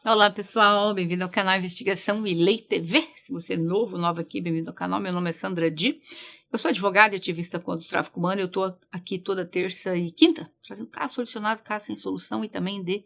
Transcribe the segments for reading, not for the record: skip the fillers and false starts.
Olá pessoal, bem-vindo ao canal Investigação e Lei TV. Se você é nova aqui, bem-vindo ao canal. Meu nome é Sandra Di. Eu sou advogada e ativista contra o tráfico humano. Eu estou aqui toda terça e quinta, trazendo caso solucionado, caso sem solução e também de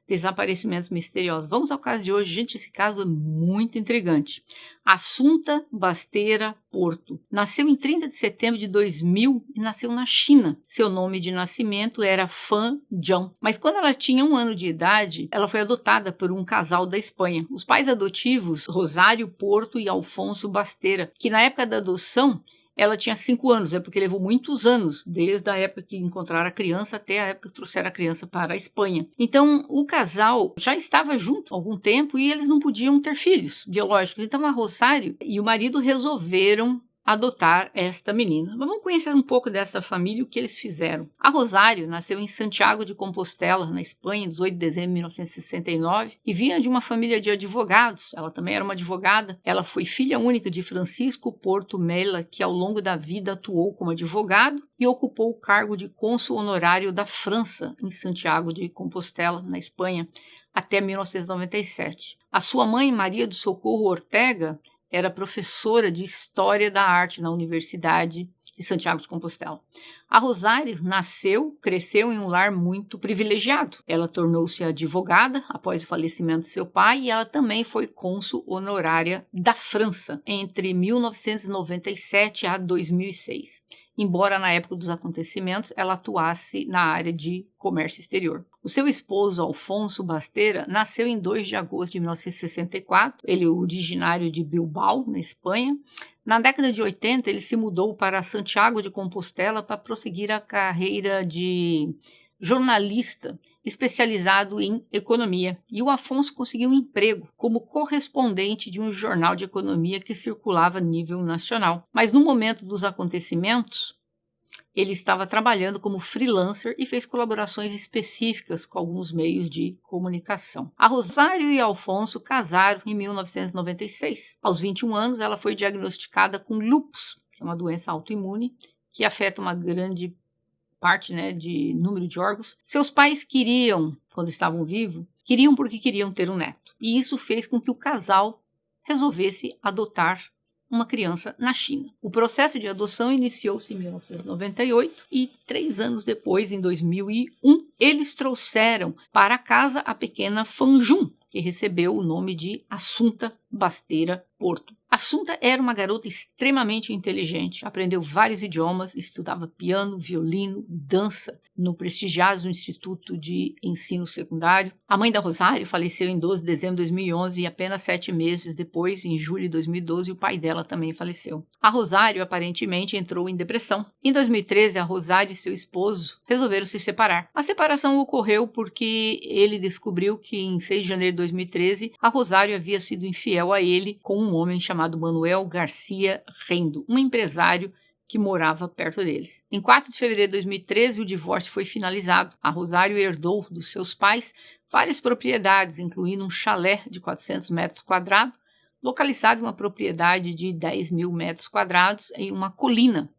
desaparecimentos misteriosos. Vamos ao caso de hoje. Gente, esse caso é muito intrigante. Assunta Basteira Porto. Nasceu em 30 de setembro de 2000 e nasceu na China. Seu nome de nascimento era Fan Jiang. Mas quando ela tinha 1 ano de idade, ela foi adotada por um casal da Espanha. Os pais adotivos, Rosário Porto e Alfonso Basteira, que na época da adoção, ela tinha 5 anos, porque levou muitos anos, desde a época que encontraram a criança até a época que trouxeram a criança para a Espanha. Então, o casal já estava junto há algum tempo e eles não podiam ter filhos biológicos. Então, a Rosário e o marido resolveram adotar esta menina. Mas vamos conhecer um pouco dessa família e o que eles fizeram. A Rosário nasceu em Santiago de Compostela, na Espanha, em 18 de dezembro de 1969, e vinha de uma família de advogados. Ela também era uma advogada. Ela foi filha única de Francisco Porto Mela, que ao longo da vida atuou como advogado e ocupou o cargo de cônsul honorário da França, em Santiago de Compostela, na Espanha, até 1997. A sua mãe, Maria do Socorro Ortega, era professora de História da Arte na Universidade de Santiago de Compostela. A Rosário cresceu em um lar muito privilegiado. Ela tornou-se advogada após o falecimento de seu pai e ela também foi cônsul honorária da França entre 1997 a 2006. Embora na época dos acontecimentos ela atuasse na área de comércio exterior. O seu esposo, Alfonso Basteira, nasceu em 2 de agosto de 1964. Ele é originário de Bilbao, na Espanha. Na década de 80, ele se mudou para Santiago de Compostela para prosseguir a carreira de jornalista especializado em economia. E o Afonso conseguiu um emprego como correspondente de um jornal de economia que circulava a nível nacional. Mas no momento dos acontecimentos, ele estava trabalhando como freelancer e fez colaborações específicas com alguns meios de comunicação. A Rosário e Alfonso casaram em 1996. Aos 21 anos, ela foi diagnosticada com lúpus, que é uma doença autoimune que afeta uma grande parte, de número de órgãos. Seus pais queriam, quando estavam vivos, porque queriam ter um neto. E isso fez com que o casal resolvesse adotar uma criança na China. O processo de adoção iniciou-se em 1998 e 3 anos depois, em 2001, eles trouxeram para casa a pequena Fan Jun, que recebeu o nome de Assunta Basteira Porto. Assunta era uma garota extremamente inteligente, aprendeu vários idiomas, estudava piano, violino, dança no prestigiado Instituto de Ensino Secundário. A mãe da Rosário faleceu em 12 de dezembro de 2011 e apenas 7 meses depois, em julho de 2012, o pai dela também faleceu. A Rosário aparentemente entrou em depressão. Em 2013, a Rosário e seu esposo resolveram se separar. A separação ocorreu porque ele descobriu que em 6 de janeiro de 2013, a Rosário havia sido infiel a ele com um homem chamado Manuel Garcia Rendo, um empresário que morava perto deles. Em 4 de fevereiro de 2013, o divórcio foi finalizado. A Rosário herdou dos seus pais várias propriedades, incluindo um chalé de 400 metros quadrados, localizado em uma propriedade de 10 mil metros quadrados em uma colina,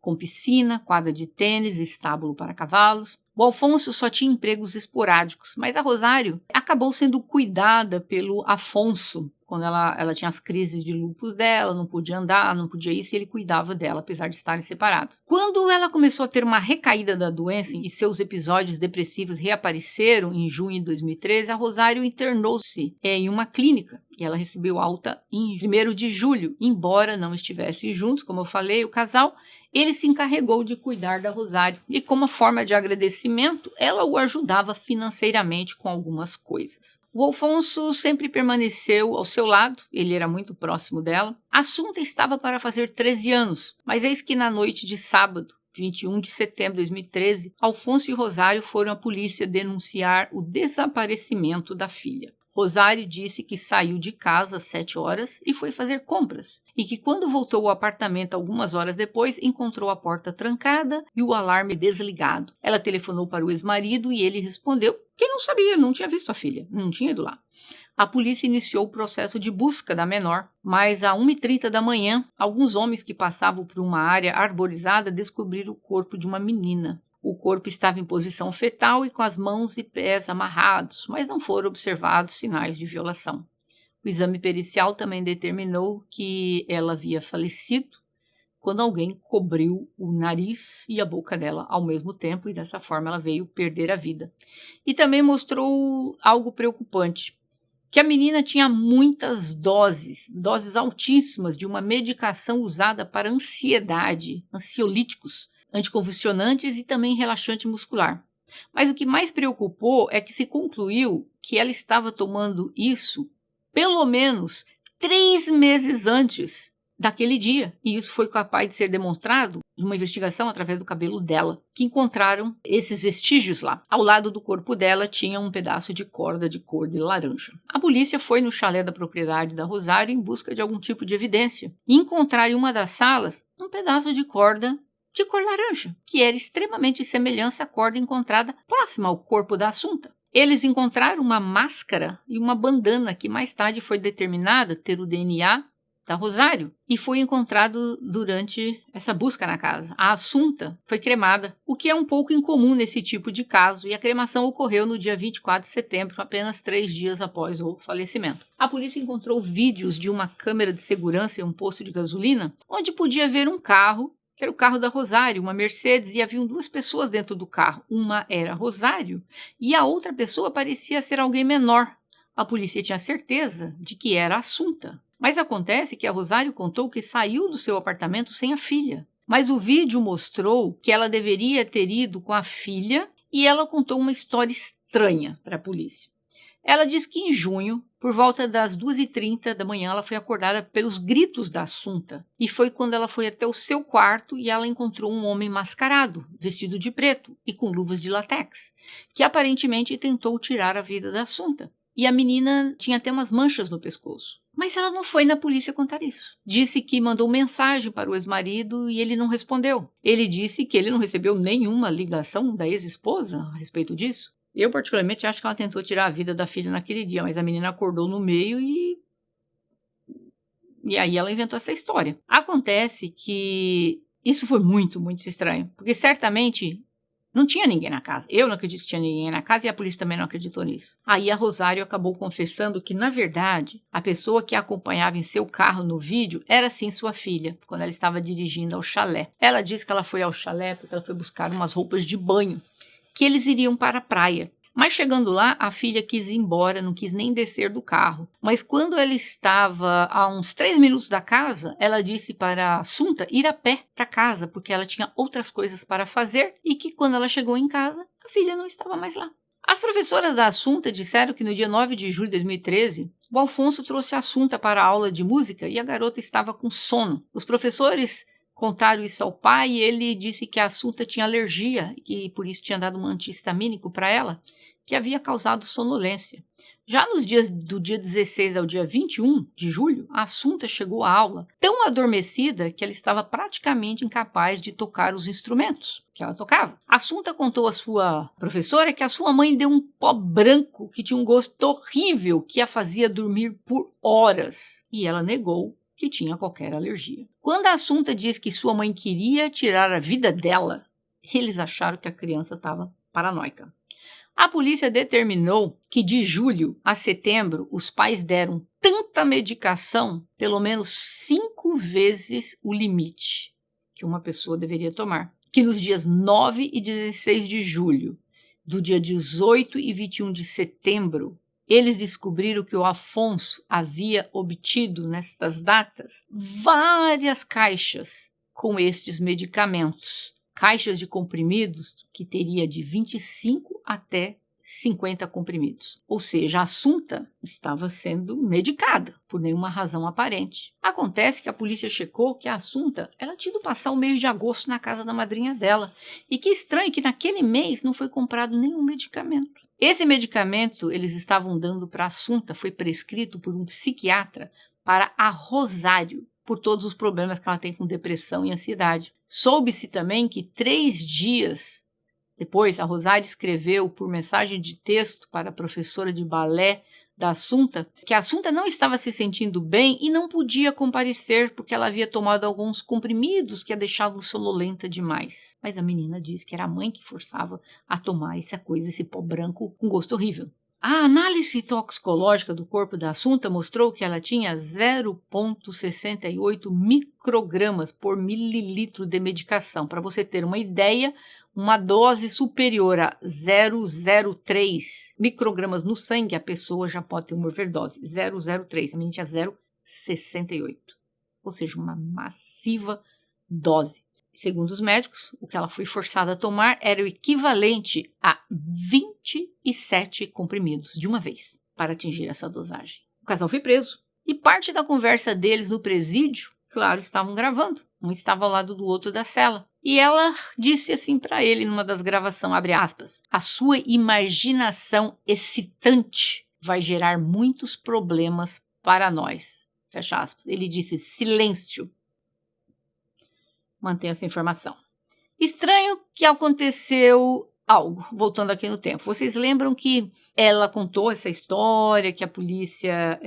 com piscina, quadra de tênis, estábulo para cavalos. O Alfonso só tinha empregos esporádicos, mas a Rosário acabou sendo cuidada pelo Afonso. Quando ela tinha as crises de lúpus dela, não podia andar, não podia ir, e ele cuidava dela, apesar de estarem separados. Quando ela começou a ter uma recaída da doença e seus episódios depressivos reapareceram em junho de 2013, a Rosário internou-se em uma clínica e ela recebeu alta em 1º de julho. Embora não estivessem juntos, como eu falei, o casal, ele se encarregou de cuidar da Rosário e, como forma de agradecimento, ela o ajudava financeiramente com algumas coisas. O Alfonso sempre permaneceu ao seu lado, ele era muito próximo dela. A Assunta estava para fazer 13 anos, mas eis que na noite de sábado, 21 de setembro de 2013, Alfonso e Rosário foram à polícia denunciar o desaparecimento da filha. Rosário disse que saiu de casa às 7 horas e foi fazer compras, e que quando voltou ao apartamento algumas horas depois, encontrou a porta trancada e o alarme desligado. Ela telefonou para o ex-marido e ele respondeu que não sabia, não tinha visto a filha, não tinha ido lá. A polícia iniciou o processo de busca da menor, mas às 1h30 da manhã, alguns homens que passavam por uma área arborizada descobriram o corpo de uma menina. O corpo estava em posição fetal e com as mãos e pés amarrados, mas não foram observados sinais de violação. O exame pericial também determinou que ela havia falecido quando alguém cobriu o nariz e a boca dela ao mesmo tempo, e dessa forma ela veio perder a vida. E também mostrou algo preocupante, que a menina tinha muitas doses altíssimas de uma medicação usada para ansiedade, ansiolíticos, anticonvulsionantes e também relaxante muscular. Mas o que mais preocupou é que se concluiu que ela estava tomando isso pelo menos 3 meses antes daquele dia, e isso foi capaz de ser demonstrado numa investigação através do cabelo dela, que encontraram esses vestígios lá. Ao lado do corpo dela tinha um pedaço de corda de cor de laranja. A polícia foi no chalé da propriedade da Rosário em busca de algum tipo de evidência e encontraram em uma das salas um pedaço de corda de cor laranja, que era extremamente semelhante à corda encontrada próxima ao corpo da Assunta. Eles encontraram uma máscara e uma bandana que mais tarde foi determinada ter o DNA da Rosário e foi encontrado durante essa busca na casa. A Assunta foi cremada, o que é um pouco incomum nesse tipo de caso, e a cremação ocorreu no dia 24 de setembro, apenas 3 dias após o falecimento. A polícia encontrou vídeos de uma câmera de segurança em um posto de gasolina, onde podia ver um carro, que era o carro da Rosário, uma Mercedes, e haviam 2 pessoas dentro do carro. Uma era Rosário e a outra pessoa parecia ser alguém menor. A polícia tinha certeza de que era a Assunta. Mas acontece que a Rosário contou que saiu do seu apartamento sem a filha. Mas o vídeo mostrou que ela deveria ter ido com a filha e ela contou uma história estranha para a polícia. Ela diz que em junho, por volta das 2h30 da manhã, ela foi acordada pelos gritos da Assunta. E foi quando ela foi até o seu quarto e ela encontrou um homem mascarado, vestido de preto e com luvas de látex, que aparentemente tentou tirar a vida da Assunta. E a menina tinha até umas manchas no pescoço. Mas ela não foi na polícia contar isso. Disse que mandou mensagem para o ex-marido e ele não respondeu. Ele disse que ele não recebeu nenhuma ligação da ex-esposa a respeito disso. Eu, particularmente, acho que ela tentou tirar a vida da filha naquele dia, mas a menina acordou no meio e aí ela inventou essa história. Acontece que isso foi muito, muito estranho, porque certamente não tinha ninguém na casa. Eu não acredito que tinha ninguém na casa e a polícia também não acreditou nisso. Aí a Rosário acabou confessando que, na verdade, a pessoa que a acompanhava em seu carro no vídeo era sim sua filha, quando ela estava dirigindo ao chalé. Ela disse que ela foi ao chalé porque ela foi buscar umas roupas de banho, que eles iriam para a praia. Mas chegando lá, a filha quis ir embora, não quis nem descer do carro. Mas quando ela estava a uns 3 minutos da casa, ela disse para a Assunta ir a pé para casa, porque ela tinha outras coisas para fazer e que quando ela chegou em casa, a filha não estava mais lá. As professoras da Assunta disseram que no dia 9 de julho de 2013, o Alfonso trouxe a Assunta para a aula de música e a garota estava com sono. Os professores contaram isso ao pai e ele disse que a Assunta tinha alergia e que por isso tinha dado um anti-histamínico para ela, que havia causado sonolência. Já nos dias do dia 16 ao dia 21 de julho, a Assunta chegou à aula tão adormecida que ela estava praticamente incapaz de tocar os instrumentos que ela tocava. A Assunta contou à sua professora que a sua mãe deu um pó branco que tinha um gosto horrível que a fazia dormir por horas. E ela negou que tinha qualquer alergia. Quando a Assunta diz que sua mãe queria tirar a vida dela, eles acharam que a criança estava paranoica. A polícia determinou que de julho a setembro os pais deram tanta medicação, pelo menos 5 vezes o limite que uma pessoa deveria tomar, que nos dias 9 e 16 de julho, do dia 18 e 21 de setembro, eles descobriram que o Afonso havia obtido, nestas datas, várias caixas com estes medicamentos. Caixas de comprimidos que teria de 25 até 50 comprimidos. Ou seja, a Assunta estava sendo medicada por nenhuma razão aparente. Acontece que a polícia checou que a Assunta ela tinha ido passar o mês de agosto na casa da madrinha dela. E que estranho que naquele mês não foi comprado nenhum medicamento. Esse medicamento eles estavam dando para a Assunta foi prescrito por um psiquiatra para a Rosário, por todos os problemas que ela tem com depressão e ansiedade. Soube-se também que 3 dias depois, a Rosário escreveu por mensagem de texto para a professora de balé da Assunta, que a Assunta não estava se sentindo bem e não podia comparecer porque ela havia tomado alguns comprimidos que a deixavam sonolenta demais. Mas a menina disse que era a mãe que forçava a tomar essa coisa, esse pó branco com gosto horrível. A análise toxicológica do corpo da Assunta mostrou que ela tinha 0,68 microgramas por mililitro de medicação. Para você ter uma ideia, uma dose superior a 0,03 microgramas no sangue, a pessoa já pode ter uma overdose. 0,03, a menina tinha 0,68. Ou seja, uma massiva dose. Segundo os médicos, o que ela foi forçada a tomar era o equivalente a 27 comprimidos de uma vez para atingir essa dosagem. O casal foi preso e parte da conversa deles no presídio, claro, estavam gravando. Um estava ao lado do outro da cela. E ela disse assim para ele numa das gravações, abre aspas, a sua imaginação excitante vai gerar muitos problemas para nós. Fecha aspas. Ele disse, silêncio. Mantenha essa informação. Estranho que aconteceu algo, voltando aqui no tempo. Vocês lembram que ela contou essa história, que a polícia,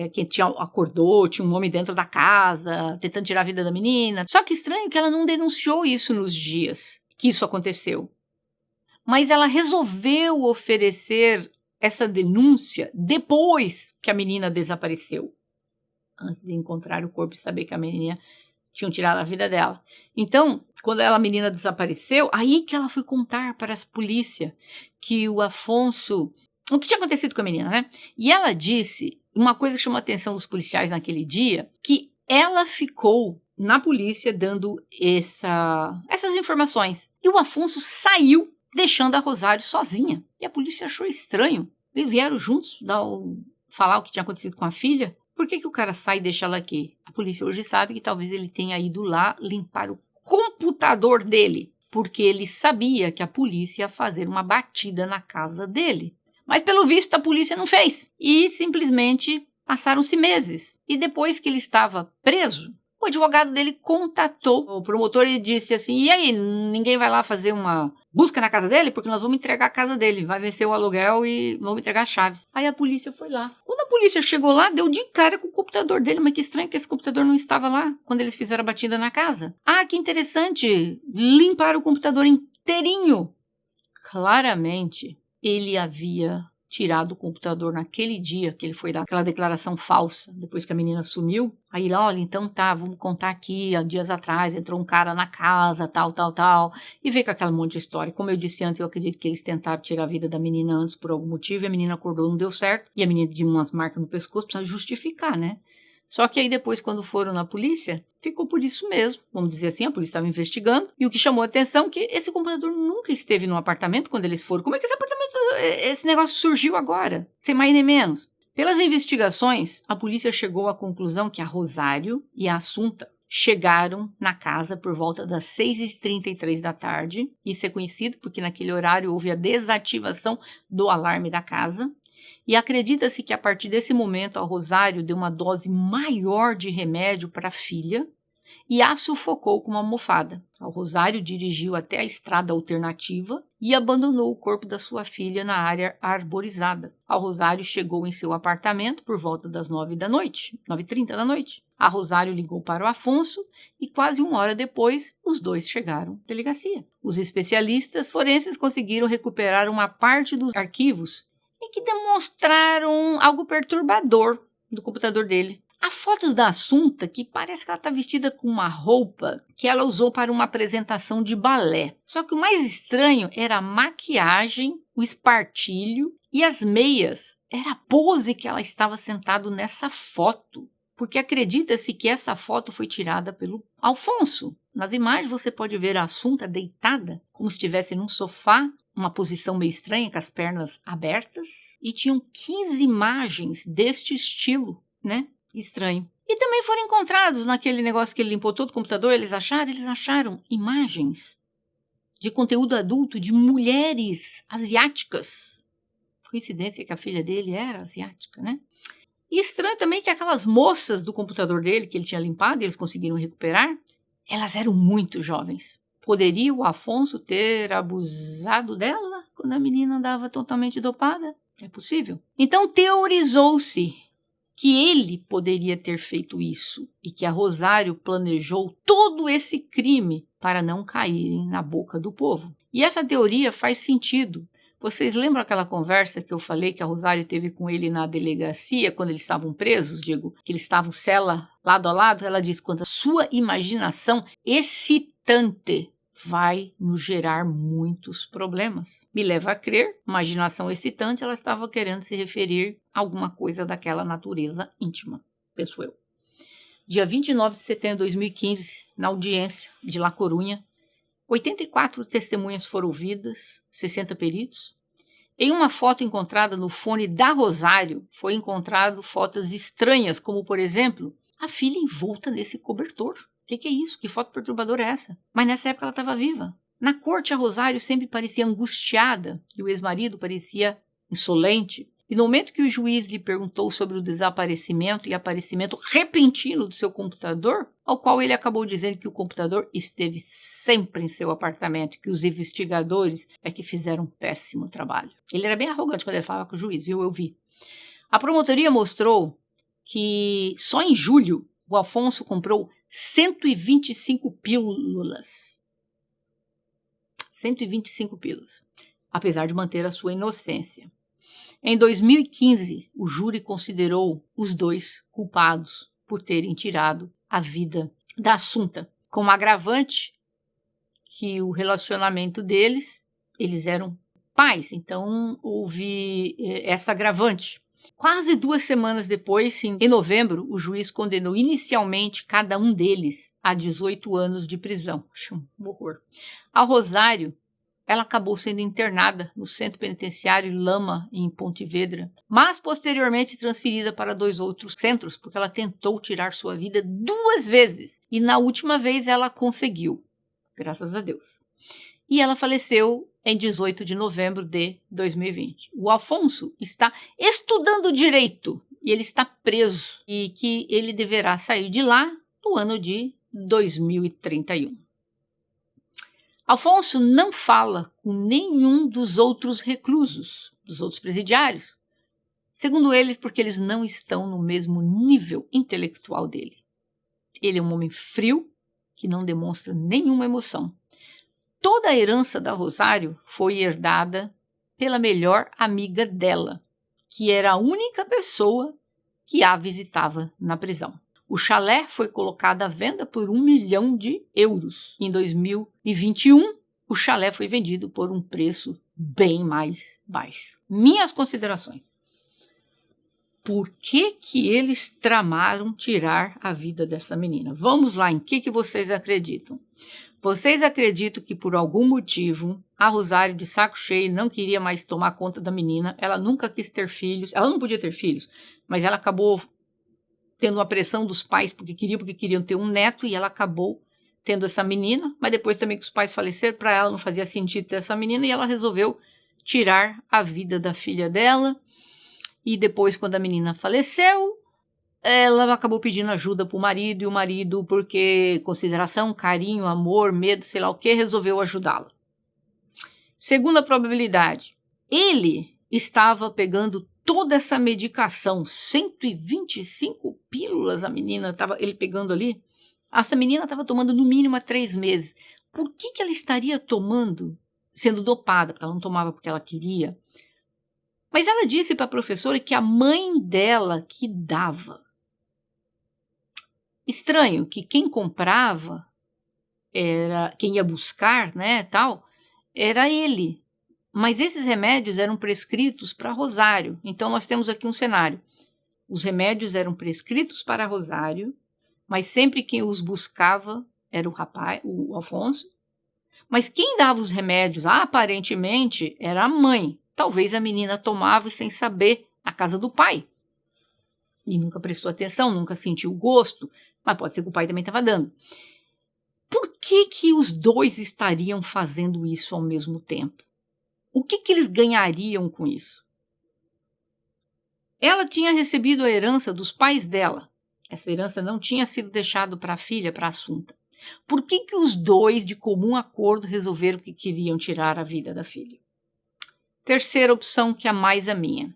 acordou, tinha um homem dentro da casa, tentando tirar a vida da menina. Só que estranho que ela não denunciou isso nos dias que isso aconteceu. Mas ela resolveu oferecer essa denúncia depois que a menina desapareceu. Antes de encontrar o corpo e saber que a menina tinham tirado a vida dela. Então, quando a menina desapareceu, aí que ela foi contar para a polícia que o Afonso... O que tinha acontecido com a menina, né? E ela disse, uma coisa que chamou a atenção dos policiais naquele dia, que ela ficou na polícia dando essas informações. E o Afonso saiu, deixando a Rosário sozinha. E a polícia achou estranho. Eles vieram juntos falar o que tinha acontecido com a filha. Por que o cara sai e deixa ela aqui? A polícia hoje sabe que talvez ele tenha ido lá limpar o computador dele, porque ele sabia que a polícia ia fazer uma batida na casa dele. Mas pelo visto a polícia não fez e simplesmente passaram-se meses. E depois que ele estava preso, o advogado dele contatou o promotor e disse assim, e aí, ninguém vai lá fazer uma busca na casa dele? Porque nós vamos entregar a casa dele, vai vencer o aluguel e vamos entregar as chaves. Aí a polícia foi lá. Quando a polícia chegou lá, deu de cara com o computador dele, mas que estranho que esse computador não estava lá quando eles fizeram a batida na casa. Ah, que interessante, limparam o computador inteirinho. Claramente, ele havia tirado o computador naquele dia que ele foi dar aquela declaração falsa, depois que a menina sumiu. Aí ele, olha, então tá, vamos contar aqui, há dias atrás entrou um cara na casa, tal, e veio com aquela monte de história. Como eu disse antes, eu acredito que eles tentaram tirar a vida da menina antes por algum motivo, e a menina acordou, não deu certo, e a menina tinha umas marcas no pescoço, precisa justificar, né? Só que aí depois, quando foram na polícia, ficou por isso mesmo. Vamos dizer assim, a polícia estava investigando. E o que chamou a atenção é que esse computador nunca esteve no apartamento quando eles foram. Como é que esse negócio surgiu agora? Sem mais nem menos. Pelas investigações, a polícia chegou à conclusão que a Rosário e a Assunta chegaram na casa por volta das 6h33 da tarde. Isso é conhecido porque naquele horário houve a desativação do alarme da casa. E acredita-se que a partir desse momento a Rosário deu uma dose maior de remédio para a filha e a sufocou com uma almofada. A Rosário dirigiu até a estrada alternativa e abandonou o corpo da sua filha na área arborizada. A Rosário chegou em seu apartamento por volta das 9h30 da noite. A Rosário ligou para o Afonso e quase uma hora depois os dois chegaram à delegacia. Os especialistas forenses conseguiram recuperar uma parte dos arquivos e que demonstraram algo perturbador do computador dele. Há fotos da Assunta que parece que ela está vestida com uma roupa que ela usou para uma apresentação de balé. Só que o mais estranho era a maquiagem, o espartilho e as meias. Era a pose que ela estava sentada nessa foto. Porque acredita-se que essa foto foi tirada pelo Afonso. Nas imagens você pode ver a Assunta deitada, como se estivesse num sofá, uma posição meio estranha, com as pernas abertas. E tinham 15 imagens deste estilo, né? Estranho. E também foram encontrados naquele negócio que ele limpou todo o computador, eles acharam imagens de conteúdo adulto de mulheres asiáticas. Coincidência que a filha dele era asiática, né? E estranho também que aquelas moças do computador dele, que ele tinha limpado e eles conseguiram recuperar, elas eram muito jovens. Poderia o Afonso ter abusado dela quando a menina andava totalmente dopada? É possível. Então teorizou-se que ele poderia ter feito isso e que a Rosário planejou todo esse crime para não caírem na boca do povo. E essa teoria faz sentido. Vocês lembram aquela conversa que eu falei que a Rosário teve com ele na delegacia, quando eles estavam presos, que eles estavam cela lado a lado? Ela disse, quando a sua imaginação excitante vai nos gerar muitos problemas. Me leva a crer, imaginação excitante, ela estava querendo se referir a alguma coisa daquela natureza íntima, penso eu. Dia 29 de setembro de 2015, na audiência de La Corunha, 84 testemunhas foram ouvidas, 60 peritos. Em uma foto encontrada no fone da Rosário, foi encontrado fotos estranhas, como, por exemplo, a filha envolta nesse cobertor. O que é isso? Que foto perturbadora é essa? Mas nessa época ela estava viva. Na corte, a Rosário sempre parecia angustiada e o ex-marido parecia insolente. E no momento que o juiz lhe perguntou sobre o desaparecimento e aparecimento repentino do seu computador, ao qual ele acabou dizendo que o computador esteve sempre em seu apartamento e que os investigadores é que fizeram um péssimo trabalho. Ele era bem arrogante quando ele falava com o juiz, viu? Eu vi. A promotoria mostrou que só em julho o Afonso comprou 125 pílulas. 125 pílulas, apesar de manter a sua inocência. Em 2015, o júri considerou os dois culpados por terem tirado a vida da Assunta, com agravante que o relacionamento deles, eles eram pais, então houve essa agravante. Quase 2 semanas depois, em novembro, o juiz condenou inicialmente cada um deles a 18 anos de prisão. Acho um horror. A Rosário, ela acabou sendo internada no Centro Penitenciário Lama, em Pontevedra, mas posteriormente transferida para 2 outros centros, porque ela tentou tirar sua vida 2 vezes. E na última vez ela conseguiu, graças a Deus. E ela faleceu em 18 de novembro de 2020. O Afonso está estudando direito e ele está preso e que ele deverá sair de lá no ano de 2031. Afonso não fala com nenhum dos outros reclusos, dos outros presidiários, segundo ele, porque eles não estão no mesmo nível intelectual dele. Ele é um homem frio, que não demonstra nenhuma emoção. Toda a herança da Rosário foi herdada pela melhor amiga dela, que era a única pessoa que a visitava na prisão. O chalé foi colocado à venda por 1 milhão de euros. Em 2021, o chalé foi vendido por um preço bem mais baixo. Minhas considerações. Por que eles tramaram tirar a vida dessa menina? Vamos lá, em que vocês acreditam? Vocês acreditam que por algum motivo a Rosário, de saco cheio, não queria mais tomar conta da menina? Ela nunca quis ter filhos. Ela não podia ter filhos, mas ela acabou tendo uma pressão dos pais porque queriam ter um neto e ela acabou tendo essa menina. Mas depois também que os pais faleceram, para ela não fazia sentido ter essa menina e ela resolveu tirar a vida da filha dela. E depois, quando a menina faleceu, ela acabou pedindo ajuda para o marido, e o marido, porque consideração, carinho, amor, medo, sei lá o que, resolveu ajudá-la. Segunda probabilidade, ele estava pegando toda essa medicação, 125 pílulas a menina estava, ele pegando ali. Essa menina estava tomando no mínimo há 3 meses. Por que ela estaria tomando, sendo dopada? Porque ela não tomava porque ela queria. Mas ela disse para a professora que a mãe dela que dava. Estranho que quem comprava, quem ia buscar, né, tal, era ele. Mas esses remédios eram prescritos para Rosário. Então nós temos aqui um cenário. Os remédios eram prescritos para Rosário, mas sempre quem os buscava era o rapaz, o Afonso. Mas quem dava os remédios, aparentemente, era a mãe. Talvez a menina tomava sem saber, na casa do pai. E nunca prestou atenção, nunca sentiu o gosto, mas pode ser que o pai também estava dando. Por que os dois estariam fazendo isso ao mesmo tempo? O que eles ganhariam com isso? Ela tinha recebido a herança dos pais dela. Essa herança não tinha sido deixada para a filha, para a Assunta. Por que os dois, de comum acordo, resolveram que queriam tirar a vida da filha? Terceira opção, que é mais a minha.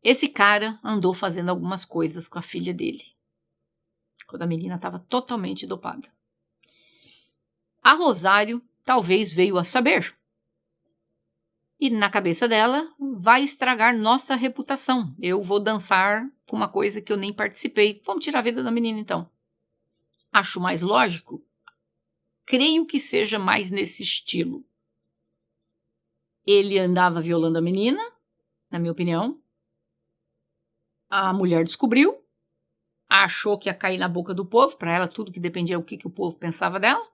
Esse cara andou fazendo algumas coisas com a filha dele, quando a menina estava totalmente dopada. A Rosário talvez veio a saber. E na cabeça dela, vai estragar nossa reputação. Eu vou dançar com uma coisa que eu nem participei. Vamos tirar a vida da menina, então. Acho mais lógico? Creio que seja mais nesse estilo. Ele andava violando a menina, na minha opinião. A mulher descobriu, achou que ia cair na boca do povo, para ela tudo que dependia do que o povo pensava dela,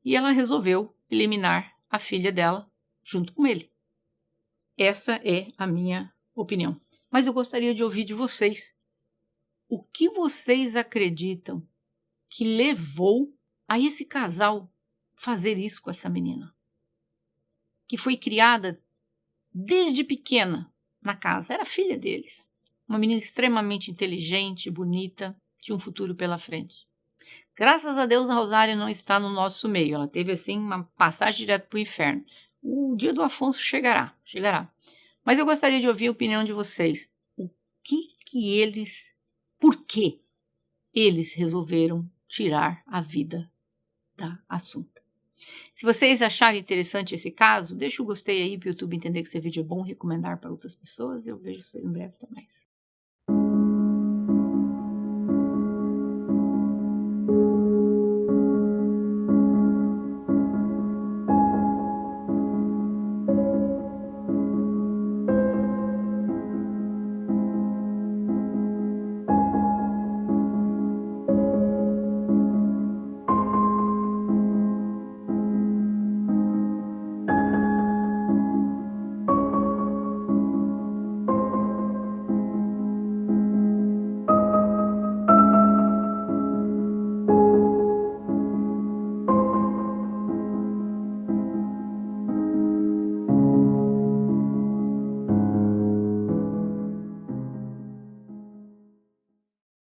e ela resolveu eliminar a filha dela junto com ele. Essa é a minha opinião. Mas eu gostaria de ouvir de vocês. O que vocês acreditam que levou a esse casal fazer isso com essa menina? Que foi criada desde pequena na casa, era filha deles. Uma menina extremamente inteligente, bonita, tinha um futuro pela frente. Graças a Deus a Rosária não está no nosso meio, ela teve assim uma passagem direto para o inferno. O dia do Afonso chegará. Mas eu gostaria de ouvir a opinião de vocês. Por que eles resolveram tirar a vida da Assunta? Se vocês acharem interessante esse caso, deixa o gostei aí para o YouTube entender que esse vídeo é bom, recomendar para outras pessoas. Eu vejo vocês em breve. Até mais.